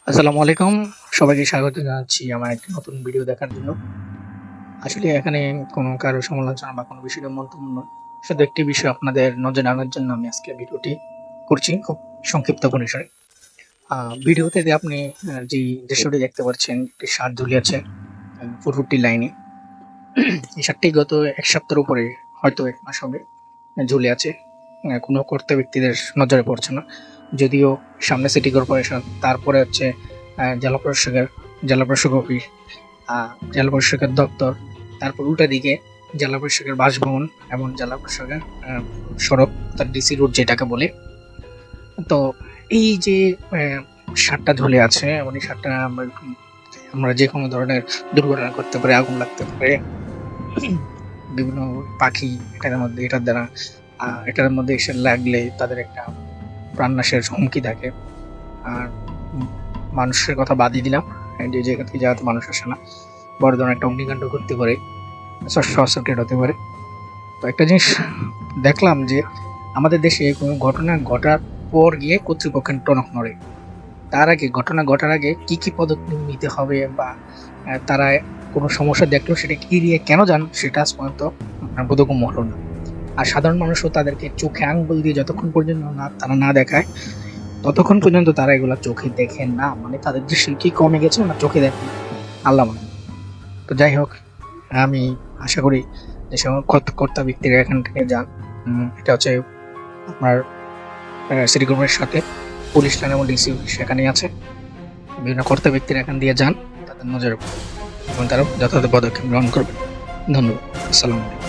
আসসালামু আলাইকুম। সবাইকে স্বাগত জানাচ্ছি আমার একটি নতুন ভিডিও দেখার জন্য। আসলে এখানে কোনো কারো সমালোচনা বা কোনো বিষয়ে মন্তব্য নয়। শুধু একটি বিষয় আপনাদের নজরে আনার জন্য আমি আজকে ভিডিওটি করছি খুব সংক্ষিপ্ত পরিসরে। ভিডিওতে যে আপনি যেই দৃশ্যটি দেখতে পাচ্ছেন একটি ষাঁড় ঝুলিয়েছে ৪৪ লাইনে। এই ষাঁড়টি গত ১ সপ্তাহের উপরে হয়তো ১ মাস হবে ঝুলে আছে। কোনো কর্তা ব্যক্তিদের নজরে পড়ছে না। যদিও সামনে সিটি কর্পোরেশন, তারপরে হচ্ছে জেলা প্রশাসক অফিস, জেলা প্রশাসকের দপ্তর, তারপর উল্টা দিকে জেলা প্রশাসকের বাসভবন এবং জেলা প্রশাসকের সড়ক অর্থাৎ ডিসি রোড যেটাকে বলে। তো এই যে ষাঁড়টা ঝুলে আছে এবং এই ষাঁড়টা আমরা যে কোনো ধরনের দুর্ঘটনা করতে পারে, আগুন লাগতে পারে, বিভিন্ন পাখি এটার মধ্যে এসে লাগলে তাদের একটা প্রাণনাশের হুমকি থাকে। আর মানুষের কথা বাদই দিলাম, যে যেখান থেকে যাতে মানুষ আসে না, বড় ধরনের একটা অগ্নিকাণ্ড করতে পারে, শর্ট সার্কিট হতে পারে। তো একটা জিনিস দেখলাম যে আমাদের দেশে কোনো ঘটনা ঘটার পর গিয়ে কর্তৃপক্ষের টনক নড়ে। তার আগে ঘটনা ঘটার আগে কি কি পদক্ষেপ নিতে হবে বা তারা কোনো সমস্যা দেখলো সেটা এড়িয়ে কেন যান সেটা আজ পর্যন্ত বোধগম্য হলো না। আর সাধারণ মানুষও তাদেরকে চোখে আঙ্গুল দিয়ে যতক্ষণ পর্যন্ত তারা না দেখায় ততক্ষণ পর্যন্ত তারা এগুলা চোখে দেখে না, মানে তাদের দৃষ্টি কি কমে গেছে না চোখে দেখে না, আল্লাহ মানে। তো যাই হোক, আমি আশা করি যে সকল কর্তা ব্যক্তিরা এখান থেকে যান। এটা হচ্ছে আপনার সিটি কর্পোরেশনের সাথে পুলিশ লাইন এবং ডিসি সেখানেই আছে। বিভিন্ন কর্তা ব্যক্তিরা এখান দিয়ে যান, তাদের নজরে এবং তারা যথাযথ পদক্ষেপ গ্রহণ করবে। ধন্যবাদ। আসসালামু আলাইকুম।